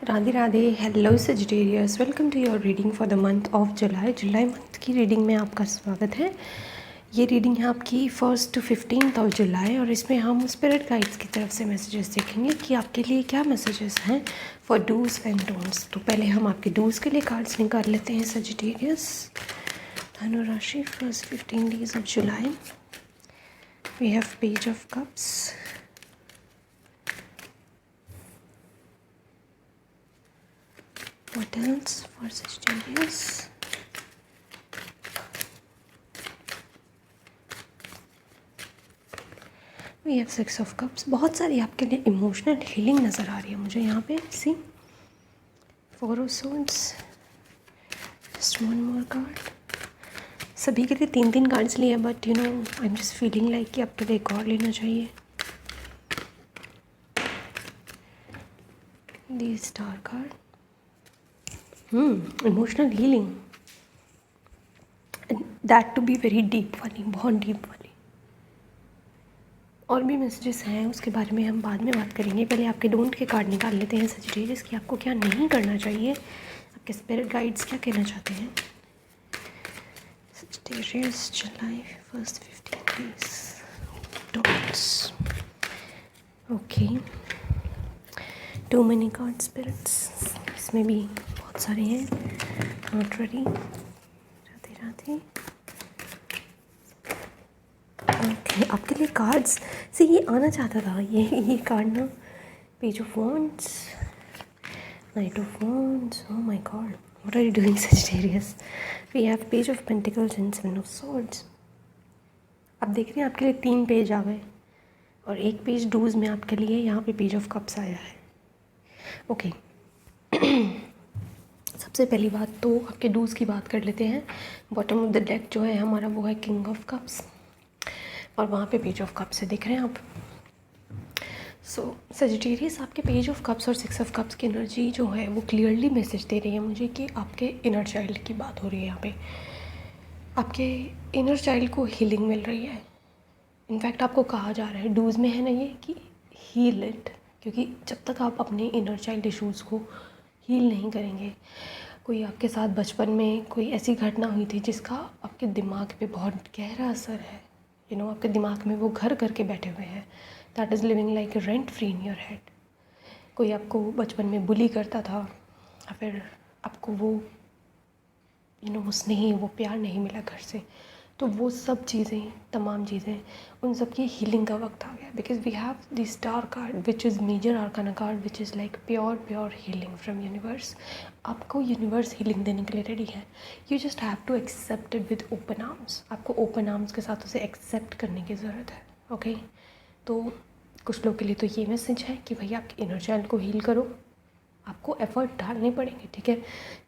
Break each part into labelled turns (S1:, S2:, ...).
S1: Radhe Radhe. Hello Sagittarius, welcome to your reading for the month of July. July month की reading में आपका स्वागत है। ये रीडिंग है आपकी 1 to 15 ऑफ जुलाई और इसमें हम स्पिरिट गाइड्स की तरफ से मैसेजेस देखेंगे कि आपके लिए क्या मैसेजेस हैं फॉर डूज एंड डोंट्स। तो पहले हम आपके डूज के लिए कार्ड्स निकाल लेते हैं सजिटेरियस। धनु राशि, first 15 days of July. We have page of cups, what else for Sagittarius? We have 6 of cups। बहुत सारी आपके लिए इमोशनल हीलिंग नज़र आ रही है मुझे यहाँ पे। सी 4 of swords, just one more card। सभी के लिए 3 कार्ड्स लिए, but you know I am just feeling like कि आपके लिए एक और लेना चाहिए। The star card, emotional healing, that to be very deep वाली, बहुत डीप वाली। और भी मैसेजेस हैं, उसके बारे में हम बाद में बात करेंगे। पहले आपके डोंट के कार्ड निकाल लेते हैं सजिटेरियस कि आपको क्या नहीं करना चाहिए, आपके स्पिरिट गाइड्स क्या कहना चाहते हैं। Sagittarius July first 15 days don'ts. Okay, to money card spirits, इसमें भी बहुत सारे हैं। Not ready, Radhe Radhe. Okay, आपके लिए कार्ड्स से ये आना चाहता था, ये कार्ड ना, page of wands, knight of wands. Oh my god, what are you doing Sagittarius. We have page of pentacles and 7 of swords. आप देख रहे हैं आपके लिए 3 पेज आ गए और एक पेज डूज में आपके लिए यहाँ पे पेज ऑफ कप्स आया है। ओके, सबसे पहली बात तो आपके डूज की बात कर लेते हैं। बॉटम ऑफ द डेक जो है हमारा वो है किंग ऑफ कप्स और वहाँ पे पेज ऑफ कप्स से दिख रहे हैं आप। सो सजिटेरियस, आपके पेज ऑफ कप्स और 6 ऑफ कप्स की एनर्जी जो है वो क्लियरली मैसेज दे रही है मुझे कि आपके इनर चाइल्ड की बात हो रही है यहाँ पे। आपके इनर चाइल्ड को हीलिंग मिल रही है। इनफैक्ट आपको कहा जा रहा है डूज में है ना ये कि हील इट, क्योंकि जब तक आप अपने इनर चाइल्ड इशूज़ को हील नहीं करेंगे, कोई आपके साथ बचपन में कोई ऐसी घटना हुई थी जिसका आपके दिमाग पे बहुत गहरा असर है, यू नो आपके दिमाग में वो घर करके बैठे हुए हैं, that is living like rent free in your head. कोई आपको बचपन में बुली करता था या फिर आपको वो यू नो वो स्नेह, वो प्यार नहीं मिला घर से, तो वो सब चीज़ें, तमाम चीज़ें, उन सब की हीलिंग का वक्त आ गया। Because we have the star card which is major arcana card which is like pure healing from universe. आपको यूनिवर्स हीलिंग देने के लिए रेडी है। You just have to accept it with open arms. आपको ओपन आर्म्स के साथ उसे accept करने की ज़रूरत है। ओके, तो कुछ लोग के लिए तो ये मैसेज है कि भैया आपके इनर चाइल्ड को हील करो, आपको एफ़र्ट डालने पड़ेंगे, ठीक है।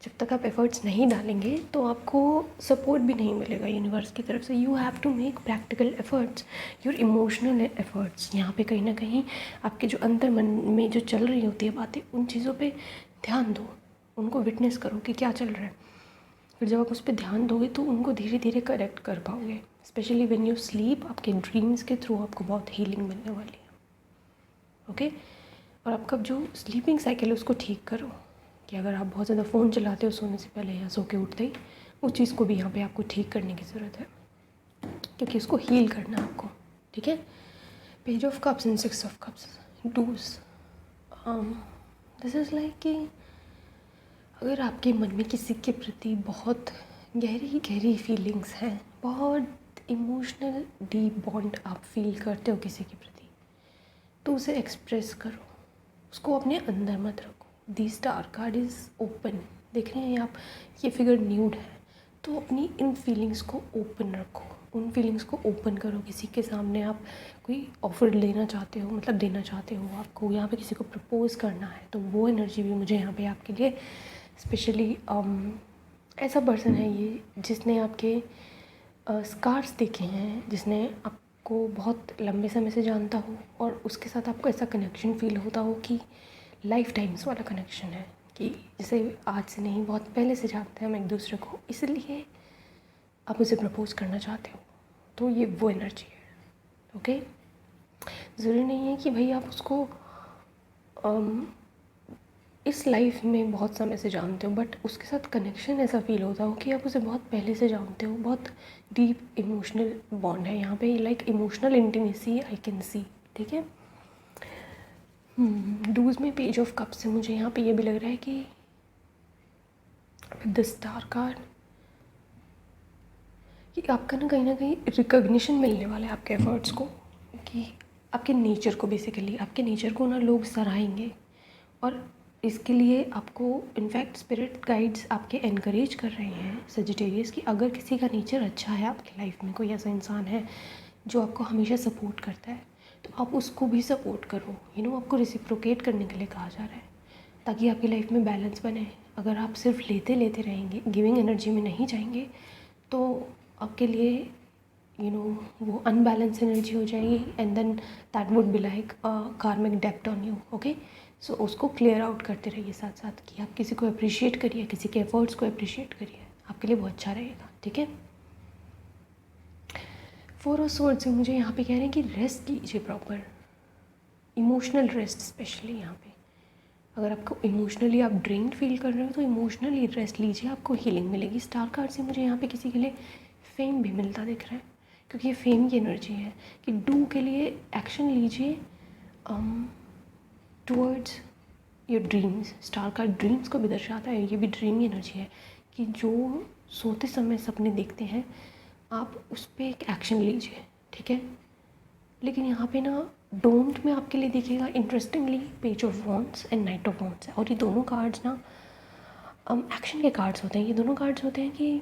S1: जब तक आप एफ़र्ट्स नहीं डालेंगे तो आपको सपोर्ट भी नहीं मिलेगा यूनिवर्स की तरफ से। You have to make practical efforts, your emotional efforts. यहाँ पे कहीं ना कहीं आपके जो अंतर मन में जो चल रही होती है बातें, उन चीज़ों पे ध्यान दो, उनको विटनेस करो कि क्या चल रहा है। फिर जब आप उस पर ध्यान दोगे तो उनको धीरे धीरे करेक्ट कर पाओगे। स्पेशली व्हेन यू स्लीप, आपके ड्रीम्स के थ्रू आपको बहुत हीलिंग मिलने वाली है। ओके, और आपका जो स्लीपिंग साइकिल है उसको ठीक करो कि अगर आप बहुत ज़्यादा फ़ोन चलाते हो सोने से पहले या सो के उठते ही, उस चीज़ को भी यहाँ पे आपको ठीक करने की ज़रूरत है, क्योंकि उसको हील करना है आपको, ठीक है। Page of cups and 6 of cups does. This is like कि अगर आपके मन में किसी के प्रति बहुत गहरी फीलिंग्स हैं, बहुत इमोशनल डीप बॉन्ड आप फील करते हो किसी के प्रति, तो उसे एक्सप्रेस करो, उसको अपने अंदर मत रखो। दी स्टार कार्ड इज़ ओपन, देख रहे हैं आप, ये फिगर न्यूड है, तो अपनी इन फीलिंग्स को ओपन रखो, उन फीलिंग्स को ओपन करो। किसी के सामने आप कोई ऑफ़र लेना चाहते हो, मतलब देना चाहते हो, आपको यहाँ पे किसी को प्रपोज़ करना है, तो वो एनर्जी भी मुझे यहाँ पे आपके लिए स्पेशली ऐसा पर्सन है ये जिसने आपके स्कार्स देखे हैं, जिसने आपको बहुत लंबे समय से जानता हो और उसके साथ आपको ऐसा कनेक्शन फ़ील होता हो कि लाइफ टाइम्स वाला कनेक्शन है, कि जैसे आज से नहीं, बहुत पहले से जानते हैं हम एक दूसरे को, इसलिए आप उसे प्रपोज़ करना चाहते हो। तो ये वो एनर्जी है। ओके, ज़रूरी नहीं है कि भाई आप उसको इस लाइफ में बहुत समय से जानते हो, बट उसके साथ कनेक्शन ऐसा फील होता हो कि आप उसे बहुत पहले से जानते हो। बहुत डीप इमोशनल बॉन्ड है यहाँ पे, like emotional intimacy I can see. ठीक है। डूज में पेज ऑफ कप से मुझे यहाँ पे ये भी लग रहा है कि द स्टार कार्ड कि आपका ना कहीं रिकॉग्निशन मिलने वाला है आपके एफर्ट्स को, कि आपके नेचर को, बेसिकली आपके नेचर को ना लोग सराहेंगे। और इसके लिए आपको इनफैक्ट स्पिरिट गाइड्स आपके एनकरेज कर रहे हैं सजिटेरियस, कि अगर किसी का नेचर अच्छा है आपकी लाइफ में, कोई ऐसा इंसान है जो आपको हमेशा सपोर्ट करता है, तो आप उसको भी सपोर्ट करो। आपको रेसिप्रोकेट करने के लिए कहा जा रहा है, ताकि आपकी लाइफ में बैलेंस बने। अगर आप सिर्फ लेते लेते रहेंगे, गिविंग एनर्जी में नहीं जाएंगे, तो आपके लिए वो अनबैलेंस एनर्जी हो जाएगी, and then that would be like karmic डेब्ट ऑन यू। ओके, सो उसको क्लियर आउट करते रहिए साथ साथ, कि आप किसी को अप्रिशिएट करिए, किसी के एफर्ट्स को अप्रिशिएट करिए, आपके लिए बहुत अच्छा रहेगा। ठीक है। 4 ऑफ स्वॉर्ड्स से मुझे यहाँ पे कह रहे हैं कि रेस्ट लीजिए, प्रॉपर इमोशनल रेस्ट। स्पेशली यहाँ पे अगर आपको इमोशनली आप ड्रेन्ड फील कर रहे हो, तो इमोशनली रेस्ट लीजिए, आपको हीलिंग मिलेगी। स्टार कार्ड से मुझे यहाँ पे किसी के लिए फेम भी मिलता दिख रहा है, क्योंकि ये फेम की एनर्जी है कि डू के लिए एक्शन लीजिए towards your dreams. Star card dreams को भी दर्शाता है, ये भी ड्रीम की एनर्जी है कि जो सोते समय सपने देखते हैं, आप उस पर एक एक्शन लीजिए। ठीक है। लेकिन यहाँ पे ना डोंट में आपके लिए दिखेगा interestingly page of wands and night of wands है, और ये दोनों कार्ड्स ना एक्शन के कार्ड्स होते हैं। ये दोनों कार्ड्स होते हैं कि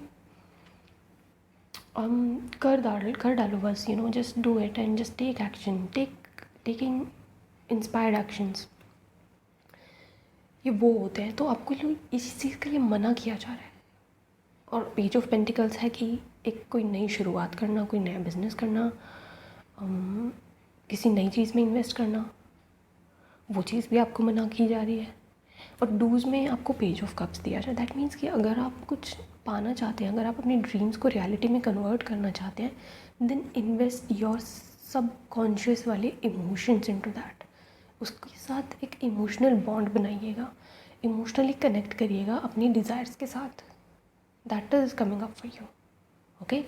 S1: कर डालो बस, just do it and just take action, taking inspired actions, ये वो होते हैं। तो आपको इसी चीज़ के लिए मना किया जा रहा है। और पेज ऑफ पेंटिकल्स है कि एक कोई नई शुरुआत करना, कोई नया बिजनेस करना, किसी नई चीज़ में इन्वेस्ट करना, वो चीज़ भी आपको मना की जा रही है। और डूज में आपको पेज ऑफ कप्स दिया जाए, दैट मीन्स कि अगर आप कुछ पाना चाहते हैं, अगर आप अपनी ड्रीम्स को रियलिटी में कन्वर्ट करना चाहते हैं, देन इन्वेस्ट योर सब कॉन्शियस वाले इमोशंस इनटू दैट। उसके साथ एक इमोशनल बॉन्ड बनाइएगा, इमोशनली कनेक्ट करिएगा अपनी डिज़ायर्स के साथ। That is coming up for you. Okay,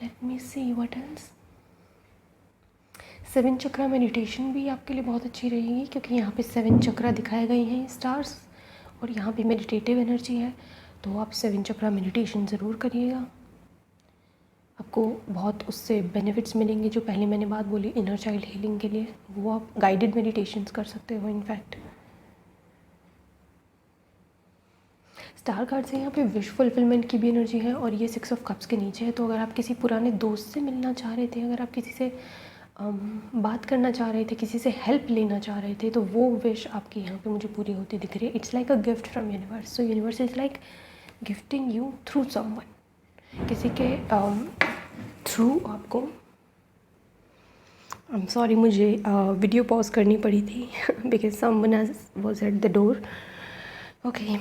S1: let me see what else. 7 chakra meditation भी आपके लिए बहुत अच्छी रहेगी, क्योंकि यहाँ पे 7 चक्रा दिखाए गए हैं स्टार्स, और यहाँ पे मेडिटेटिव एनर्जी है। तो आप 7 चक्रा मेडिटेशन ज़रूर करिएगा, आपको बहुत उससे बेनिफिट्स मिलेंगे। जो पहले मैंने बात बोली इनर चाइल्ड हीलिंग के लिए, वो आप गाइडेड मेडिटेशंस कर सकते हो। इनफैक्ट स्टार कार्ड से यहाँ पे विश फुलफिलमेंट की भी एनर्जी है, और ये 6 ऑफ कप्स के नीचे है। तो अगर आप किसी पुराने दोस्त से मिलना चाह रहे थे, अगर आप किसी से बात करना चाह रहे थे, किसी से हेल्प लेना चाह रहे थे, तो वो विश आपकी यहाँ पे मुझे पूरी होती दिख रही है। It's like a gift from universe. So universe is like gifting you through someone, किसी के थ्रू आपको। आई एम सॉरी, मुझे वीडियो पॉज करनी पड़ी थी because someone was at the door. Okay,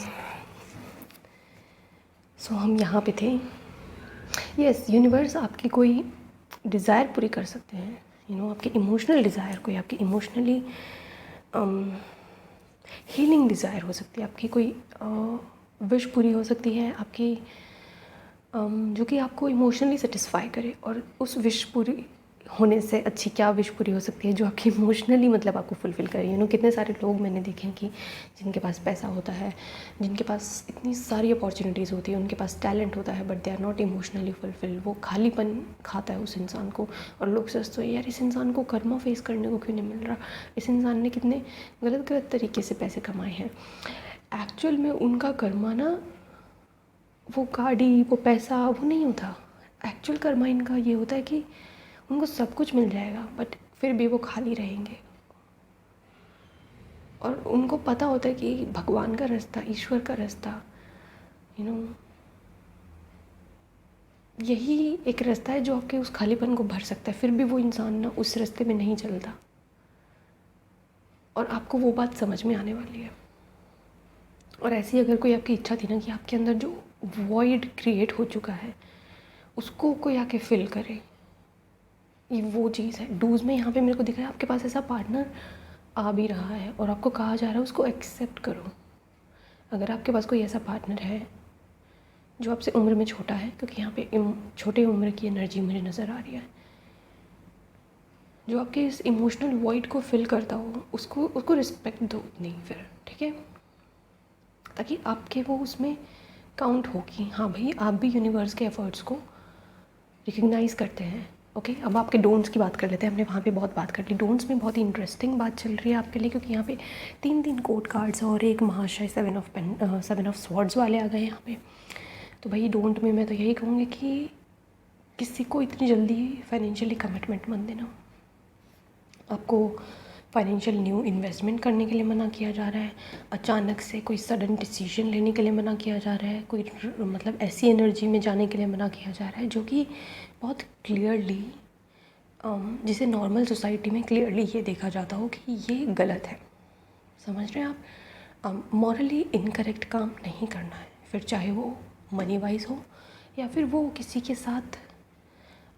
S1: so हम यहाँ पे थे। यस, यूनिवर्स आपकी कोई डिज़ायर पूरी कर सकते हैं। आपके इमोशनल डिज़ायर, कोई आपकी इमोशनली हीलिंग डिज़ायर हो सकती है, आपकी कोई विश पूरी हो सकती है आपकी, जो कि आपको इमोशनली सेटिस्फाई करे। और उस विश पूरी होने से अच्छी क्या विश पूरी हो सकती है, जो आपकी इमोशनली मतलब आपको फुलफ़िल करे। कितने सारे लोग मैंने देखे हैं कि जिनके पास पैसा होता है, जिनके पास इतनी सारी अपॉर्चुनिटीज़ होती है, उनके पास टैलेंट होता है, but they are not emotionally fulfilled. वो खालीपन खाता है उस इंसान को, और लोग सोचते हैं यार इस इंसान को कर्मा फेस करने को क्यों नहीं मिल रहा, इस इंसान ने कितने गलत तरीके से पैसे कमाए हैं। एक्चुअल में उनका कर्मा ना, वो गाड़ी, वो पैसा, वो नहीं होता। एक्चुअल कर्मा इनका ये होता है कि उनको सब कुछ मिल जाएगा, बट फिर भी वो खाली रहेंगे। और उनको पता होता है कि भगवान का रास्ता, ईश्वर का रास्ता, यही एक रास्ता है जो आपके उस खालीपन को भर सकता है। फिर भी वो इंसान ना उस रास्ते में नहीं चलता, और आपको वो बात समझ में आने वाली है। और ऐसी अगर कोई आपकी इच्छा थी ना कि आपके अंदर जो वॉइड क्रिएट हो चुका है, उसको कोई आके फिल करे, ये वो चीज़ है। डूज में यहाँ पे मेरे को दिख रहा है आपके पास ऐसा पार्टनर आ भी रहा है और आपको कहा जा रहा है उसको एक्सेप्ट करो। अगर आपके पास कोई ऐसा पार्टनर है जो आपसे उम्र में छोटा है, क्योंकि यहाँ पे छोटे उम्र की एनर्जी मुझे नज़र आ रही है, जो आपके इस इमोशनल वॉइड को फिल करता हो, उसको रिस्पेक्ट दो नहीं फिर, ठीक है, ताकि आपके वो उसमें काउंट हो कि हाँ भाई आप भी यूनिवर्स के एफर्ट्स को रिकग्नाइज़ करते हैं। ओके, अब आपके डोंट्स की बात कर लेते हैं। हमने वहाँ पे बहुत बात कर ली। डोंट्स में बहुत ही इंटरेस्टिंग बात चल रही है आपके लिए, क्योंकि यहाँ पे 3 कोर्ट कार्ड्स और एक महाशय 7 ऑफ स्वॉर्ड्स वाले आ गए यहाँ पे। तो भाई डोंट में मैं तो यही कहूँगी कि किसी को इतनी जल्दी फाइनेंशियली कमिटमेंट मत देना। आपको फाइनेंशियल न्यू इन्वेस्टमेंट करने के लिए मना किया जा रहा है, अचानक से कोई सडन डिसीजन लेने के लिए मना किया जा रहा है, कोई मतलब ऐसी एनर्जी में जाने के लिए मना किया जा रहा है जो कि बहुत क्लियरली जिसे नॉर्मल सोसाइटी में क्लियरली ये देखा जाता हो कि ये गलत है। समझ रहे हैं आप? मॉरली इनकरेक्ट काम नहीं करना है, फिर चाहे वो मनी वाइज हो या फिर वो किसी के साथ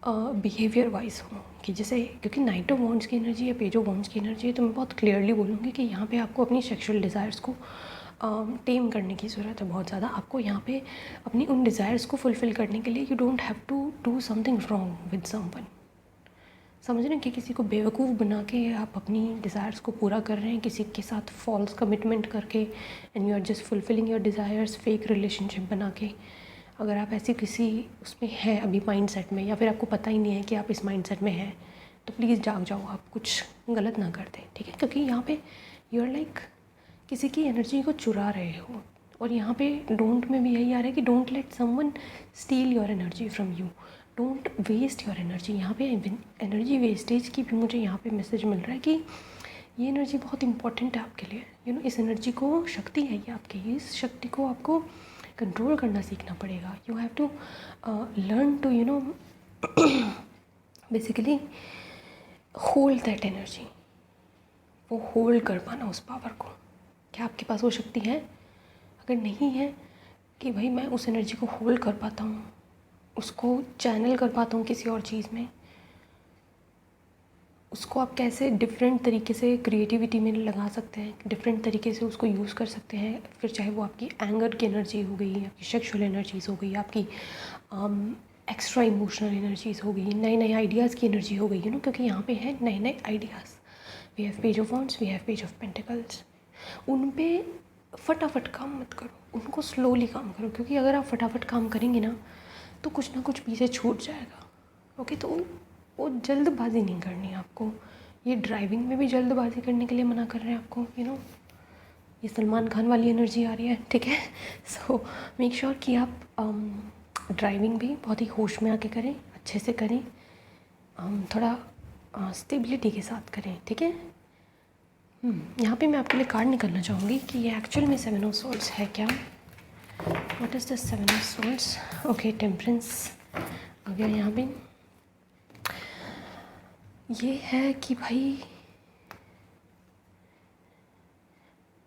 S1: बिहेवियर वाइज हो, कि जैसे क्योंकि नाइट ऑफ वॉन्ड्स की एनर्जी या पेज ऑफ वॉन्ड्स की एनर्जी है, तो मैं बहुत क्लियरली बोलूँगी कि यहाँ पे आपको अपनी सेक्सुअल डिज़ायर्स को टेम करने की ज़रूरत है बहुत ज़्यादा। आपको यहाँ पे अपनी उन डिज़ायर्स को फुलफ़िल करने के लिए you don't have to do something wrong with someone. समझ रहे हैं कि किसी को बेवकूफ़ बना के आप अपनी डिज़ायर्स को पूरा कर रहे हैं, किसी के साथ फॉल्स कमिटमेंट करके, and you are just fulfilling your desires fake relationship बना के। अगर आप ऐसी किसी उसमें हैं अभी माइंडसेट में, या फिर आपको पता ही नहीं है कि आप इस माइंडसेट में हैं, तो प्लीज़ जाग जाओ, आप कुछ गलत ना कर दें, ठीक है? क्योंकि यहाँ पे यू आर लाइक किसी की एनर्जी को चुरा रहे हो। और यहाँ पे डोंट में भी यही आ रहा है कि don't let someone steal your energy from you, don't waste your energy. यहाँ पे एनर्जी वेस्टेज की भी मुझे यहाँ पे मैसेज मिल रहा है कि ये एनर्जी बहुत इंपॉर्टेंट है आपके लिए। यू नो, इस एनर्जी को, शक्ति है ये आपकी, इस शक्ति को आपको कंट्रोल करना सीखना पड़ेगा। You have to learn to you know basically hold that energy, वो होल्ड कर पाना उस पावर को। क्या आपके पास वो शक्ति है? अगर नहीं है कि भाई मैं उस एनर्जी को होल्ड कर पाता हूँ, उसको चैनल कर पाता हूँ किसी और चीज़ में, उसको आप कैसे डिफरेंट तरीके से क्रिएटिविटी में लगा सकते हैं, डिफरेंट तरीके से उसको यूज़ कर सकते हैं। फिर चाहे वो आपकी एंगर की एनर्जी हो गई, आपकी सेक्सुअल एनर्जीज़ हो गई, आपकी एक्स्ट्रा इमोशनल एनर्जीज़ हो गई, नए नए आइडियाज़ की एनर्जी हो गई, यू नो, क्योंकि यहाँ पे है नए नए ideas. We have page of wands, we have page of pentacles. उन पे फटाफट काम मत करो, उनको स्लोली काम करो, क्योंकि अगर आप फटाफट काम करेंगे ना तो कुछ ना कुछ पीछे छूट जाएगा। ओके, तो वो जल्दबाजी नहीं करनी है आपको। ये ड्राइविंग में भी जल्दबाजी करने के लिए मना कर रहे हैं आपको, यू नो, ये सलमान खान वाली एनर्जी आ रही है, ठीक है? सो मेक श्योर कि आप ड्राइविंग भी बहुत ही होश में आके करें, अच्छे से करें, थोड़ा स्टेबिलिटी के साथ करें, ठीक है? यहाँ पे मैं आपके लिए कार्ड निकालना चाहूँगी कि ये एक्चुअल में 7 ऑफ सोल्स है क्या? What is the 7 of souls? Okay, temperance आ गया यहाँ पे। ये है कि भाई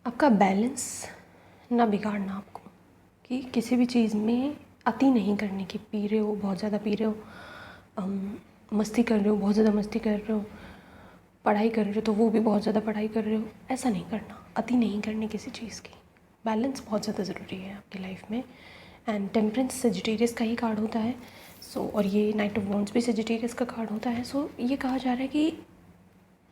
S1: आपका बैलेंस ना बिगाड़ना, आपको कि किसी भी चीज़ में अति नहीं करने की। पी रहे हो, बहुत ज़्यादा पी रहे हो, मस्ती कर रहे हो, बहुत ज़्यादा मस्ती कर रहे हो, पढ़ाई कर रहे हो तो वो भी बहुत ज़्यादा पढ़ाई कर रहे हो, ऐसा नहीं करना। अति नहीं करनी किसी चीज़ की। बैलेंस बहुत ज़्यादा ज़रूरी है आपकी लाइफ में। एंड टेम्परेंस सेजिटेरियस का ही कार्ड होता है। सो और ये नाइट ऑफ वॉन्ड्स भी सेजिटेरियस का कार्ड होता है। सो ये कहा जा रहा है कि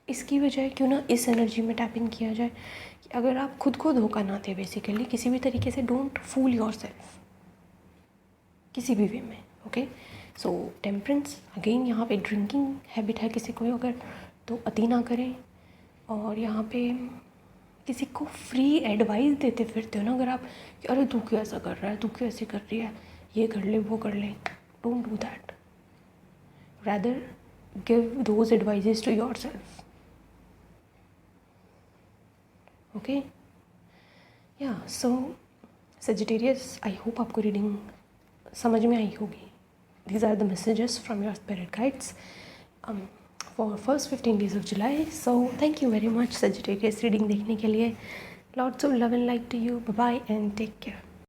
S1: इसकी वजह क्यों ना इस एनर्जी में टैप इन किया जाए कि अगर आप खुद को धोखा ना दें, बेसिकली किसी भी तरीके से डोंट फूल योरसेल्फ किसी भी वे में। ओके, सो टेम्परेंस अगेन, यहाँ पे ड्रिंकिंग हैबिट है किसी को अगर, तो अति ना करें। और यहाँ पे किसी को फ्री एडवाइस देते फिरते हो ना अगर आप, कि अरे तू क्यों ऐसा कर रहा है, तू क्यों ऐसे कर रही है, ये कर ले, वो कर ले, don't do that. Rather give those advices to yourself. Okay, yeah so Sagittarius, I hope आपको रीडिंग समझ में आई होगी। These are the messages from your spirit guides for first 15 days of July. So thank you very much Sagittarius reading देखने के लिए. Lots of love and light to you. Bye bye and take care.